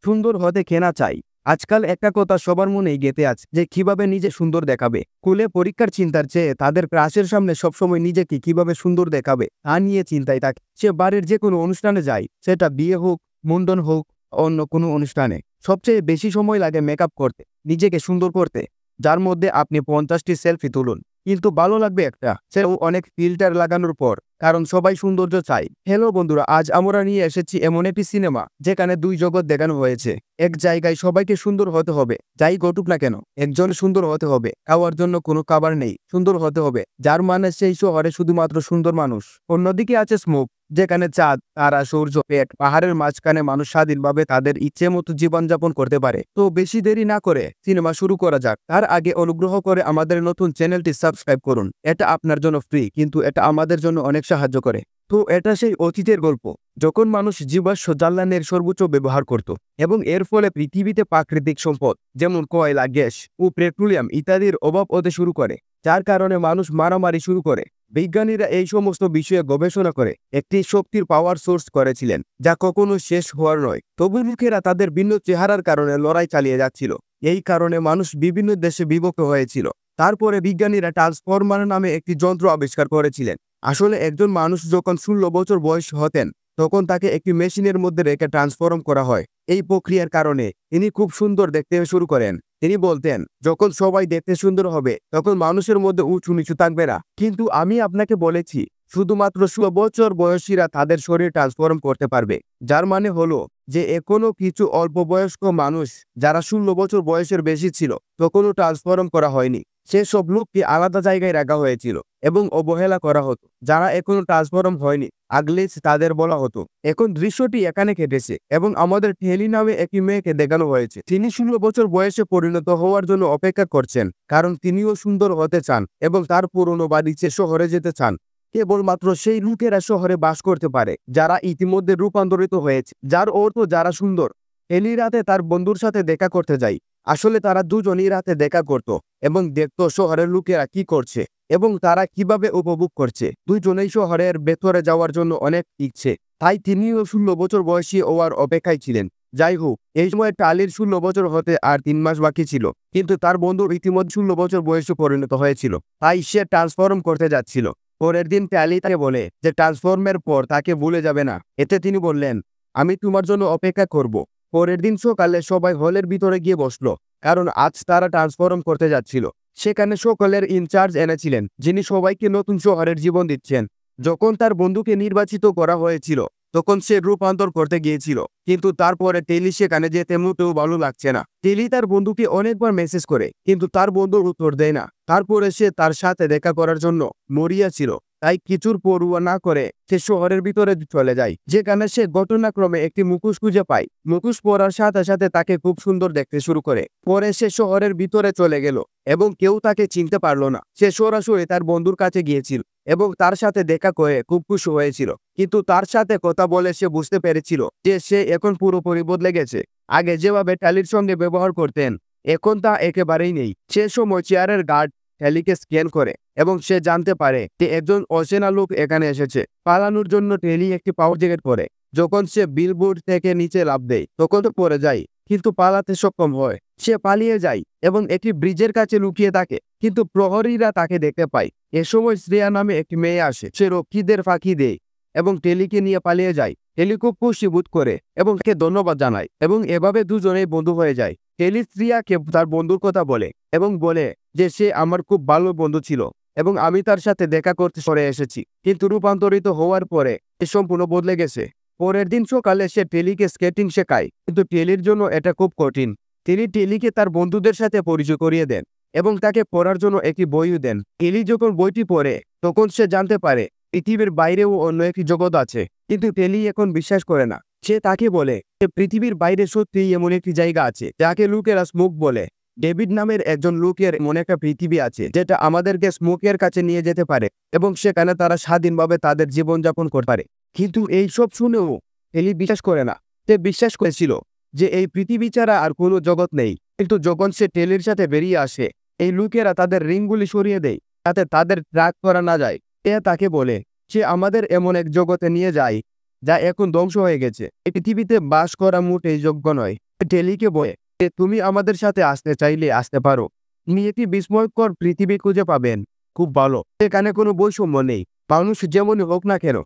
সুন্দর হতে কেনা চাই। আজকাল একটা কথা সবার মনেই গেঁথে আছে যে কিভাবে নিজে সুন্দর দেখাবে। স্কুলে পরীক্ষার চিন্তার চেয়ে তাদের ক্লাসের সামনে সবসময় নিজেকে কিভাবে সুন্দর দেখাবে তা নিয়ে চিন্তায় থাকে। সে বাড়ির যে কোনো অনুষ্ঠানে যায়, সেটা বিয়ে হোক, মুন্ডন হোক, অন্য কোনো অনুষ্ঠানে সবচেয়ে বেশি সময় লাগে মেকআপ করতে, নিজেকে সুন্দর করতে। যার মধ্যে আপনি 50টি সেলফি তুলুন, কিন্তু ভালো লাগবে একটা, সেও অনেক ফিল্টার লাগানোর পর, কারণ সবাই সৌন্দর্য চাই। হ্যালো বন্ধুরা, আজ আমরা নিয়ে এসেছি এমন একটি সিনেমা যেখানে দুই জগৎ দেখানো হয়েছে। এক জায়গায় সবাইকে সুন্দর হতে হবে, যাই ঘটুক না কেন। একজন সুন্দর হতে হবে, খাওয়ার জন্য কোনো খাবার নেই, সুন্দর হতে হবে, যার মানে সেই শহরে শুধুমাত্র সুন্দর মানুষ। অন্যদিকে আছে স্মোক, যেখানে চাঁদ, তারা, সূর্য, পেট, পাহাড়ের মাঝখানে মানুষ স্বাধীনভাবে তাদের ইচ্ছে মতো জীবনযাপন করতে পারে। তো বেশি দেরি না করে সিনেমা শুরু করা যাক। তার আগে অনুগ্রহ করে আমাদের নতুন চ্যানেলটি সাবস্ক্রাইব করুন। এটা আপনার জন্য ফ্রি, কিন্তু এটা আমাদের জন্য অনেক সাহায্য করে। তো এটা সেই অতীতের গল্প, যখন মানুষ জীবাশ্ম জ্বালানির সর্বোচ্চ ব্যবহার করত, এবং এর ফলে পৃথিবীতে প্রাকৃতিক সম্পদ যেমন কয়লা, গ্যাস ও পেট্রোলিয়াম ইত্যাদির অভাব হতে শুরু করে, যার কারণে মানুষ মারামারি শুরু করে। বিজ্ঞানীরা এই সমস্ত বিষয়ে গবেষণা করে একটি শক্তির পাওয়ার সোর্স করেছিলেন, যা কখনো শেষ হওয়ার নয়। তবু লোকেরা তাদের ভিন্ন চেহারার কারণে লড়াই চালিয়ে যাচ্ছিল। এই কারণে মানুষ বিভিন্ন দেশে বিভক্ত হয়েছিল। তারপরে বিজ্ঞানীরা ট্রান্সফরমার নামে একটি যন্ত্র আবিষ্কার করেছিলেন। আসলে একজন মানুষ যখন 16 বছর বয়স হতেন, তখন তাকে একটি মেশিনের মধ্যে রেখে ট্রান্সফর্ম করা হয়। এই প্রক্রিয়ার কারণে তিনি খুব সুন্দর দেখতে শুরু করেন। তিনি বলতেন, যখন সবাই দেখতে সুন্দর হবে, তখন মানুষের মধ্যে উঁচু নিচু থাকবে না। কিন্তু আমি আপনাকে বলেছি, শুধুমাত্র 16 বছর বয়সীরা তাদের শরীর ট্রান্সফর্ম করতে পারবে। যার মানে হলো যে এখনো কিছু অল্প বয়স্ক মানুষ, যারা 16 বছর বয়সের বেশি ছিল, তখনও ট্রান্সফর্ম করা হয়নি। সেসব লোককে আলাদা জায়গায় রাখা হয়েছিল এবং অবহেলা করা হতো। যারা এখনো ট্রান্সফর্ম হয়নি, আগলেজ তাদের বলা হতো। এখন দৃশ্যটি এখানে কেটেছে এবং আমাদের টেলি নামে একটি মেয়েকে দেখানো হয়েছে। তিনি 16 বছর বয়সে পরিণত হওয়ার জন্য অপেক্ষা করছেন, কারণ তিনিও সুন্দর হতে চান এবং তার পুরনো বাড়িতে শহরে যেতে চান। কেবলমাত্র সেই লোকেরা শহরে বাস করতে পারে যারা ইতিমধ্যে রূপান্তরিত হয়েছে, যার অর্থ যারা সুন্দর। টেলি রাতে তার বন্ধুর সাথে দেখা করতে যায়। আসলে তারা দুজনই রাতে দেখা করত এবং দেখত শহরের লোকেরা কি করছে এবং তারা কিভাবে উপভোগ করছে। দুইজনেই শহরের ভেতরে যাওয়ার জন্য অনেক ইচ্ছে, তাই তিনিও 16 বছর বয়সী হওয়ার অপেক্ষায় ছিলেন। যাই হোক, এই সময় টালির 16 বছর হতে আর 3 মাস বাকি ছিল, কিন্তু তার বন্ধু ইতিমধ্যে 16 বছর বয়সে পরিণত হয়েছিল, তাই সে ট্রান্সফর্ম করতে যাচ্ছিল। পরের দিন টালি তাকে বলে যে ট্রান্সফর্মের পর তাকে ভুলে যাবে না। এতে তিনি বললেন, আমি তোমার জন্য অপেক্ষা করব। পরের দিন সকালে সবাই হলের ভিতরে গিয়ে বসলো, কারণ আজ তারা ট্রান্সফর্ম করতে যাচ্ছিল। সেখানে সকলের ইনচার্জ এনেছিলেন, যিনি সবাইকে নতুন শহরের জীবন দিচ্ছেন। যখন তার বন্ধুকে নির্বাচিত করা হয়েছিল, তখন সে রূপান্তর করতে গিয়েছিল, কিন্তু তারপরে টেলি সেখানে যেতে মোটেও ভালো লাগছে না। টেলি তার বন্ধুকে অনেকবার মেসেজ করে, কিন্তু তার বন্ধু উত্তর দেয় না। তারপরে সে তার সাথে দেখা করার জন্য মরিয়া ছিল, তাই কিছুর পরোয়া না করে সে শহরের ভিতরে চলে যায়, যেখানে সে ঘটনাক্রমে একটি মুখোশ খুঁজে পায়। মুখোশ পরার সাথে সাথে তাকে খুব সুন্দর দেখতে শুরু করে। পরে সে শহরের ভিতরে চলে গেল এবং কেউ তাকে চিনতে পারলো না। সে সরাসরি তার বন্ধুর কাছে গিয়েছিল এবং তার সাথে দেখা করে খুব খুশি হয়েছিল, কিন্তু তার সাথে কথা বলে সে বুঝতে পেরেছিল যে সে এখন পুরোপুরি বদলে গেছে। আগে যেভাবে টালির সঙ্গে ব্যবহার করতেন, এখন তা একেবারেই নেই। সে সময় চেয়ারের গার্ড টেলিকে স্ক্যান করে এবং সে জানতে পারে যে একজন অচেনা লোক এখানে এসেছে। পালানোর জন্য টেলি একটি পাওয়ার জ্যাকেট পরে। যখন সে বিলবোর্ড থেকে নিচে লাফ দেয়, তখন তো পড়ে যায়, কিন্তু পালাতে সক্ষম হয়। সে পালিয়ে যায় এবং একটি ব্রিজের কাছে লুকিয়ে থাকে, কিন্তু প্রহরীরা তাকে দেখতে পায়। এ সময় শ্রেয়া নামে একটি মেয়ে আসে। সে রক্ষীদের ফাঁকি দেয় এবং টেলিকে নিয়ে পালিয়ে যায়। টেলি খুব খুশি বোধ করে এবং তাকে ধন্যবাদ জানায়, এবং এভাবে দুজনেই বন্ধু হয়ে যায়। টেলি শ্রেয়াকে তার বন্ধুর কথা বলে এবং বলে যে সে আমার খুব ভালো বন্ধু ছিল এবং আমি তার সাথে দেখা করতে সরে এসেছি, কিন্তু রূপান্তরিত হওয়ার পরে সে সম্পূর্ণ বদলে গেছে। পরের দিন সকালে সে টেলিকে স্কেটিং শেখায়, কিন্তু টেলির জন্য এটা খুব কঠিন। তিনি টেলিকে তার বন্ধুদের সাথে পরিচয় করিয়ে দেন এবং তাকে পড়ার জন্য একটি বইও দেন। টেলি যখন বইটি পড়ে, তখন সে জানতে পারে পৃথিবীর বাইরেও অন্য একটি জগৎ আছে, কিন্তু টেলি এখন বিশ্বাস করে না। সে তাকে বলে যে পৃথিবীর বাইরে সত্যিই এমন একটি জায়গা আছে, যাকে লোকেরা স্মোক বলে। ডেভিড নামের একজন লোকের এমন একটা পৃথিবী আছে, যেটা আমাদেরকে স্মোকের কাছে নিয়ে যেতে পারে এবং সেখানে তারা স্বাধীনভাবে তাদের জীবনযাপন করতে পারে। কিন্তু এই সব শুনেও টেলি বিশ্বাস করে না। সে বিশ্বাস করেছিল যে এই পৃথিবী ছাড়া আর কোনো জগৎ নেই। কিন্তু যখন সে টেলির সাথে বেরিয়ে আসে, এই লোকেরা তাদের রিংগুলি সরিয়ে দেয় যাতে তাদের ট্র্যাক করা না যায়। এ তাকে বলে সে আমাদের এমন এক জগতে নিয়ে যায় যা এখন ধ্বংস হয়ে গেছে। এই পৃথিবীতে বাস করা মোটেই যোগ্য নয়। টেলিকে বলে যে তুমি আমাদের সাথে আসতে চাইলে আসতে পারো। তুমি একটি বিস্ময়কর পৃথিবী খুঁজে পাবেন। খুব ভালো, এখানে কোনো বৈষম্য নেই। মানুষ যেমনই হোক না কেন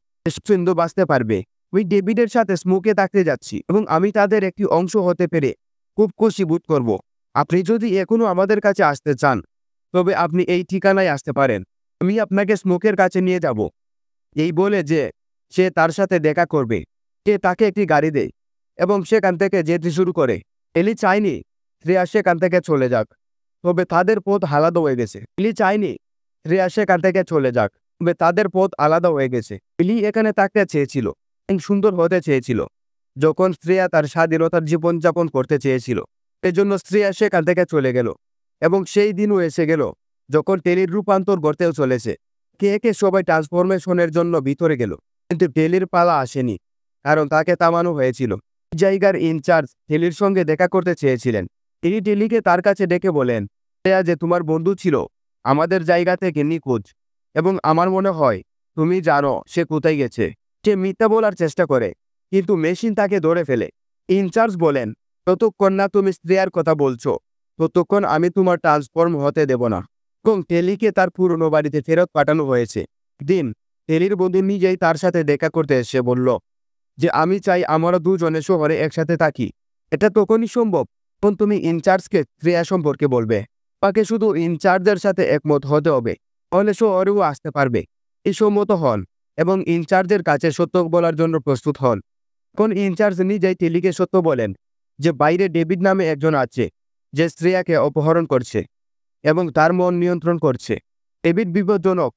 সুন্দর বাঁচতে পারবে। ওই ডেভিডের সাথে স্মোকে থাকতে যাচ্ছি এবং আমি তাদের একটি অংশ হতে পেরে খুব খুশি বোধ করব। আপনি যদি এখনো আমাদের কাছে আসতে চান তবে আপনি এই ঠিকানায় আসতে পারেন। আমি আপনাকে স্মোকের কাছে নিয়ে যাব। এই বলে যে সে তার সাথে দেখা করবে, সে তাকে একটি গাড়ি দেয় এবং সেখান থেকে যেতে শুরু করে। এলি চায়নি শ্রেয়া সেখান থেকে চলে যাক, তবে তাদের পথ আলাদা হয়ে গেছে। এলি চায়নি শ্রেয়া সেখান থেকে চলে যাক, তবে তাদের পথ আলাদা হয়ে গেছে। এলি এখানে থাকতে চেয়েছিল, সুন্দর হতে চেয়েছিল, যখন শ্রেয়া তার স্বাধীনতার জীবনযাপন করতে চেয়েছিল। এজন্য শ্রেয়া সেখান থেকে চলে গেল এবং সেই দিনও এসে গেল যখন টেলির রূপান্তর গড়তেও চলেছে। কে কে সবাই ট্রান্সফরমেশনের জন্য ভিতরে গেল, কিন্তু টেলির পালা আসেনি, কারণ তাকে থামানো হয়েছিল। জায়গার ইনচার্জ টেলির সঙ্গে দেখা করতে চেয়েছিলেন। তিনি টেলিকে তার কাছে ডেকে বলেন, শ্রেয়া যে তোমার বন্ধু ছিল আমাদের জায়গা থেকে নিখোঁজ, এবং আমার মনে হয় তুমি জানো সে কোথায় গেছে। সে মিথ্যা বলার চেষ্টা করে, কিন্তু মেশিন তাকে ধরে ফেলে। ইনচার্জ বলেন, ততক্ষণ না তুমি শ্রেয়ার কথা বলছো ততক্ষণ আমি তোমার ট্রান্সফর্ম হতে দেব না। এবং টেলিকে তার পুরনো বাড়িতে ফেরত পাঠানো হয়েছে। দিন টেলির বন্ধু নিজেই তার সাথে দেখা করতে এসে বলল যে আমি চাই আমরা দুজনে শহরে একসাথে থাকি। এটা তখনই সম্ভব যখন তুমি ইনচার্জকে শ্রেয়া সম্পর্কে বলবে। তাকে শুধু ইনচার্জের সাথে একমত হতে হবে, তাহলে শহরেও আসতে পারবে। এই সম্মত হন এবং ইনচার্জের কাছে সত্য বলার জন্য প্রস্তুত হন। এখন ইনচার্জ নিজেই টেলিকে সত্য বলেন যে বাইরে ডেভিড নামে একজন আছে যে শ্রেয়াকে অপহরণ করছে এবং তার মন নিয়ন্ত্রণ করছে। ডেভিড বিপজ্জনক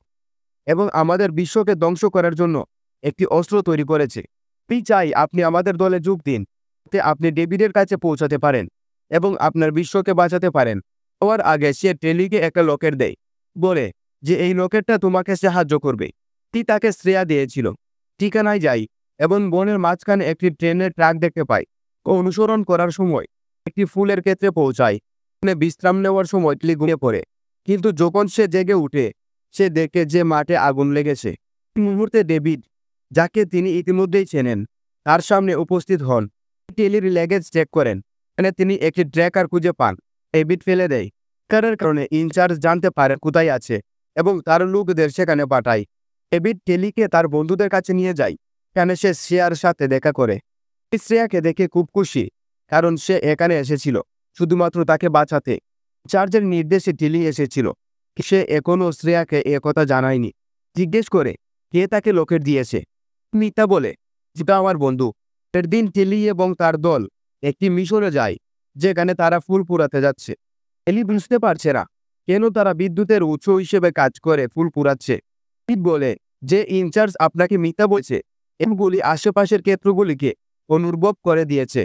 এবং আমাদের বিশ্বকে ধ্বংস করার জন্য একটি অস্ত্র তৈরি করেছে। আমি চাই আপনি আমাদের দলে যোগ দিন, যাতে আপনি ডেভিডের কাছে পৌঁছাতে পারেন এবং আপনার বিশ্বকে বাঁচাতে পারেন। হওয়ার আগে সে টেলিকে একটা লকেট দেয়, বলে যে এই লকেটটা তোমাকে সাহায্য করবে। তাকে শ্রেয়া দিয়েছিল। ঠিকানায় যাই এবং বনের মাঝখানে একটি ট্রেনের ট্রাক দেখতে পাই। অনুসরণ করার সময় একটি ফুলের ক্ষেত্রে পৌঁছায়। বিশ্রাম নেওয়ার সময় টেলি ঘুমিয়ে পড়ে, কিন্তু যখন সে জেগে উঠে সে দেখে যে মাঠে আগুন লেগেছে। মুহূর্তে ডেভিড, যাকে তিনি ইতিমধ্যেই চেনেন, তার সামনে উপস্থিত হন। টেলির লেগেজ চেক করেন, তিনি একটি ট্র্যাকার খুঁজে পান। ডেভিড ফেলে দেয়, কারণে ইনচার্জ জানতে পারে কোথায় আছে এবং তার লোকদের সেখানে পাঠায়। ডেভিড টেলিকে তার বন্ধুদের কাছে নিয়ে যায়, কেন সে শ্রেয়ার সাথে দেখা করে। শ্রেয়াকে দেখে খুব খুশি, কারণ সে এখানে এসেছিল শুধুমাত্র তাকে বাঁচাতে। চার্জের নির্দেশে টেলি এসেছিল। সে এখনও শ্রেয়াকে একথা জানায়নি। জিজ্ঞেস করে কে তাকে লকেট দিয়েছে। মিতা বলে যেটা আমার বন্ধু। এর দিন টেলি এবং তার দল একটি মিশনে যায়, যেখানে তারা ফুল পুরাতে যাচ্ছে। টেলি বুঝতে পারছে না কেন তারা বিদ্যুতের উৎস হিসেবে কাজ করে ফুল পুরাচ্ছে। বলে যে ইনচার্জ আপনাকে মিথ্যা বলছে, এগুলি আশেপাশের ক্ষেত্রগুলিকে অনুর্বব করে দিয়েছে,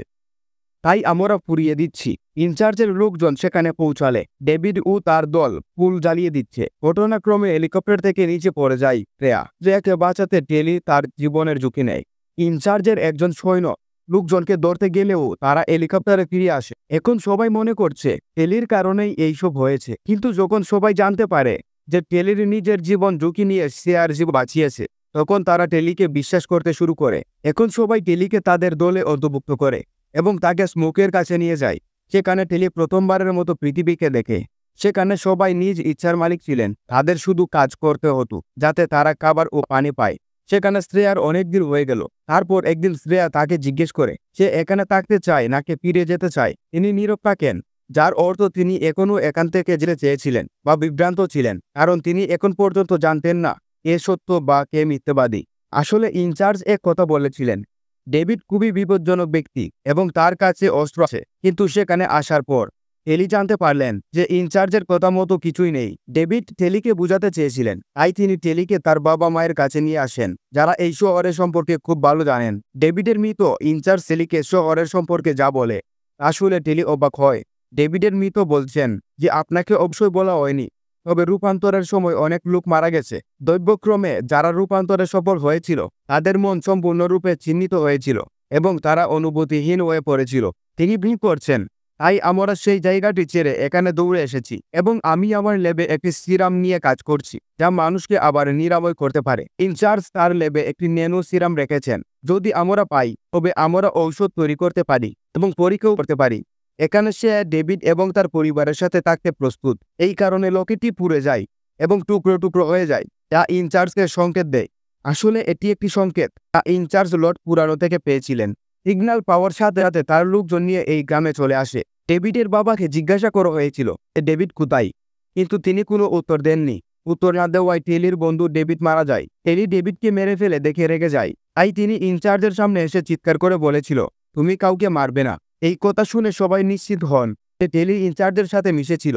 তাই আমরা পুড়িয়ে দিচ্ছি। ইনচার্জের লোকজন সেখানে পৌঁছালে ডেভিড ও তার দল ফুল জ্বালিয়ে দিচ্ছে। ঘটনাক্রমে হেলিকপ্টার থেকে নিচে পড়ে যায় শ্রেয়া। শ্রেয়াকে বাঁচাতে টেলি তার জীবনের ঝুঁকি নেয়। ইনচার্জের একজন সৈন্য লোকজনকে ধরতে গেলেও তারা হেলিকপ্টারে ফিরে আসে। এখন সবাই মনে করছে টেলির কারণেই এইসব হয়েছে, কিন্তু যখন সবাই জানতে পারে যে টেলির নিজের জীবন ঝুঁকি নিয়ে শ্রেয়ার জীবন বাঁচিয়েছে, তখন তারা টেলিকে বিশ্বাস করতে শুরু করে। এখন সবাই টেলিকে তাদের দলে অন্তর্ভুক্ত করে এবং তাকে স্মোকের কাছে নিয়ে যায়। সেখানে টেলি প্রথমবারের মতো পৃথিবীকে দেখে। সেখানে সবাই নিজ ইচ্ছার মালিক ছিলেন, তাদের শুধু কাজ করতে হতো যাতে তারা খাবার ও পানি পায়। সেখানে শ্রেয়ার অনেক দিন হয়ে গেল। তারপর একদিন শ্রেয়া তাকে জিজ্ঞেস করে সে এখানে থাকতে চায় নাকি ফিরে যেতে চায়। তিনি নীরব থাকেন, যার অর্থ তিনি এখনও এখান থেকে যেতে চেয়েছিলেন বা বিভ্রান্ত ছিলেন, কারণ তিনি এখন পর্যন্ত জানতেন না কে সত্য বা কে মিথ্যাবাদী। আসলে ইনচার্জ এক কথা বলেছিলেন, ডেভিড খুবই বিপজ্জনক ব্যক্তি এবং তার কাছে অস্ত্র আছে। কিন্তু সেখানে আসার পর টেলি জানতে পারলেন যে ইনচার্জের কথা মতো কিছুই নেই। ডেভিড টেলিকে বুঝাতে চেয়েছিলেন, তাই তিনি টেলিকে তার বাবা মায়ের কাছে নিয়ে আসেন, যারা এই শহরের সম্পর্কে খুব ভালো জানেন। ডেভিডের মৃত ইনচার্জ টেলিকে শহরের সম্পর্কে যা বলে আসলে টেলি অবাক হয়। ডেভিডের মৃত বলছেন যে আপনাকে অবশ্যই বলা হয়নি, তবে রূপান্তরের সময় অনেক লোক মারা গেছে। দৈবক্রমে যারা রূপান্তরে সফল হয়েছিল তাদের মন সম্পূর্ণরূপে চিহ্নিত হয়েছিল এবং তারা অনুভূতিহীন হয়ে পড়েছিল। তিনি ভি করছেন তাই আমরা সেই জায়গাটি ছেড়ে এখানে দৌড়ে এসেছি এবং আমি আমার ল্যাবে একটি সিরাম নিয়ে কাজ করছি যা মানুষকে আবার নিরাময় করতে পারে। ইনচার্জ তার ল্যাবে একটি ন্যানো সিরাম রেখেছেন। যদি আমরা পাই তবে আমরা ঔষধ তৈরি করতে পারি এবং পরীক্ষাও করতে পারি। এখানে সে ডেভিড এবং তার পরিবারের সাথে থাকতে প্রস্তুত। এই কারণে লকেটটি পুড়ে যায় এবং টুকরো টুকরো হয়ে যায়, যা ইনচার্জকে সংকেত দেয়। আসলে এটি একটি সংকেত যা ইনচার্জ লর্ড পুরানো থেকে পেয়েছিলেন। সিগন্যাল পাওয়ার সাথে সাথে তার লোকজন নিয়ে এই গ্রামে চলে আসে। ডেভিডের বাবাকে জিজ্ঞাসা করা হয়েছিল ডেভিড কোথায়, কিন্তু তিনি কোনো উত্তর দেননি। উত্তর না দেওয়ায় টেলির বন্ধু ডেভিড মারা যায়। টেলি ডেভিডকে মেরে ফেলে দেখে রেগে যায়। তাই তিনি ইনচার্জের সামনে এসে চিৎকার করে বলেছিল, তুমি কাউকে মারবে না। এই কথা শুনে সবাই নিশ্চিত হন যে টেলি ইনচার্জের সাথে মিশেছিল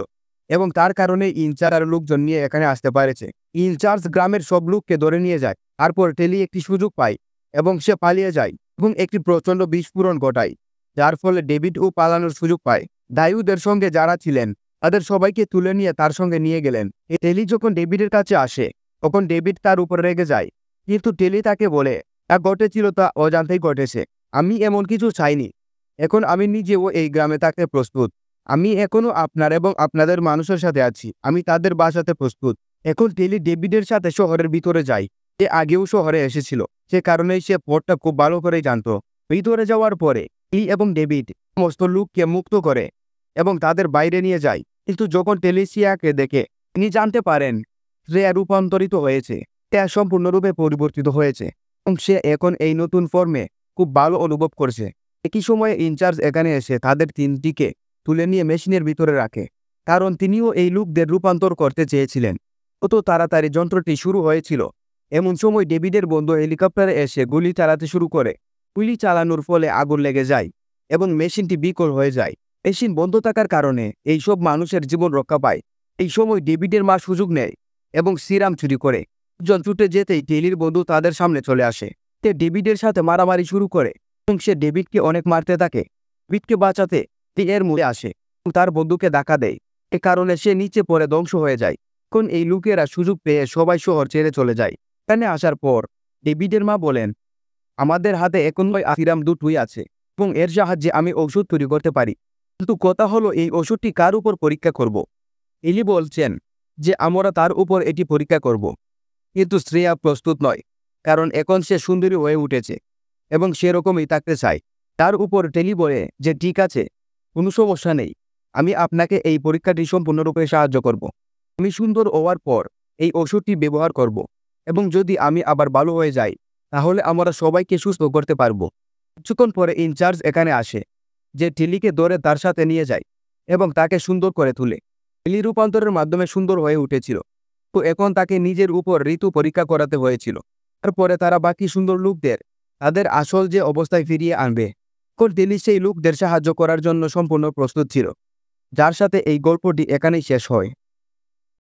এবং তার কারণে ইনচার্জ আর লোকজন নিয়ে এখানে আসতে পারেছে। ইনচার্জ গ্রামের সব লোককে ধরে নিয়ে যায়। তারপর টেলি একটি সুযোগ পায় এবং সে পালিয়ে যায় এবং একটি প্রচণ্ড বিস্ফোরণ ঘটায়, যার ফলে ডেভিডও পালানোর সুযোগ পায়। দায়ুদের সঙ্গে যারা ছিলেন তাদের সবাইকে তুলে নিয়ে তার সঙ্গে নিয়ে গেলেন। টেলি যখন ডেভিডের কাছে আসে তখন ডেভিড তার উপর রেগে যায়, কিন্তু টেলি তাকে বলে তা ঘটেছিল তা অজান্তেই ঘটেছে। আমি এমন কিছু চাইনি। এখন আমি নিজেও এই গ্রামে থাকতে প্রস্তুত। আমি এখনো আপনার এবং আপনাদের মানুষের সাথে আছি। আমি তাদের বাঁচাতে প্রস্তুত। এখন টেলি ডেভিডের সাথে শহরের ভিতরে যায়। সে আগেও শহরে এসেছিল, সে কারণেই সে পথটা খুব ভালো করেই জানতো। ভিতরে যাওয়ার পরে টেলি এবং ডেভিড সমস্ত লোককে মুক্ত করে এবং তাদের বাইরে নিয়ে যায়। কিন্তু যখন টেলি সিয়াকে দেখে তিনি জানতে পারেন সে রূপান্তরিত হয়েছে, সে সম্পূর্ণরূপে পরিবর্তিত হয়েছে এবং সে এখন এই নতুন ফর্মে খুব ভালো অনুভব করছে। একই সময়ে ইনচার্জ এখানে এসে তাদের তিনটিকে তুলে নিয়ে মেশিনের ভিতরে রাখে, কারণ তিনিও এই লোকদের রূপান্তর করতে চেয়েছিলেন। কত তাড়াতাড়ি যন্ত্রটি শুরু হয়েছিল। এমন সময় ডেভিডের বন্ধু হেলিকপ্টারে এসে গুলি চালাতে শুরু করে। গুলি চালানোর ফলে আগুন লেগে যায় এবং মেশিনটি বিকল হয়ে যায়। মেশিন বন্ধ থাকার কারণে এইসব মানুষের জীবন রক্ষা পায়। এই সময় ডেভিডের মা সুযোগ নেয় এবং সিরাম চুরি করে। ছুটে যেতেই টেলির বন্ধু তাদের সামনে চলে আসে। সে ডেভিডের সাথে মারামারি শুরু করে এবং সে ডেভিডকে অনেক মারতে থাকে। ডেভিডকে বাঁচাতে এর মধ্যে আসে এবং তার বন্ধুকে ধাক্কা দেয়। এ কারণে সে নিচে পড়ে ধ্বংস হয়ে যায়। এখন এই লোকেরা সুযোগ পেয়ে সবাই শহর ছেড়ে চলে যায়। এখানে আসার পর ডেভিডের মা বলেন, আমাদের হাতে এখন সিরাম দুটোই আছে এবং এর সাহায্যে আমি ওষুধ তৈরি করতে পারি, কিন্তু কথা হলো এই ওষুধটি কার উপর পরীক্ষা করব। ইলি বলছেন যে আমরা তার উপর এটি পরীক্ষা করব, কিন্তু শ্রেয়া প্রস্তুত নয়, কারণ এখন সে সুন্দরী হয়ে উঠেছে এবং সেরকমই থাকতে চায়। তার উপর টেলি বলে যে ঠিক আছে, কোনো সমস্যা নেই, আমি আপনাকে এই পরীক্ষাটি সম্পূর্ণরূপে সাহায্য করব। আমি সুন্দর হওয়ার পর এই ওষুধটি ব্যবহার করব এবং যদি আমি আবার ভালো হয়ে যাই তাহলে আমরা সবাইকে সুস্থ করতে পারবো। কিছুক্ষণ পরে ইনচার্জ এখানে আসে, যে টেলিকে ধরে তার সাথে নিয়ে যায় এবং তাকে সুন্দর করে তুলে। টেলি রূপান্তরের মাধ্যমে সুন্দর হয়ে উঠেছিল, তো এখন তাকে নিজের উপর ঋতু পরীক্ষা করাতে হয়েছিল। তারপরে তারা বাকি সুন্দর লোকদের তাদের আসল যে অবস্থায় ফিরিয়ে আনবে। এখন টেলি সেই লোকদের সাহায্য করার জন্য সম্পূর্ণ প্রস্তুত ছিল, যার সাথে এই গল্পটি এখানেই শেষ হয়।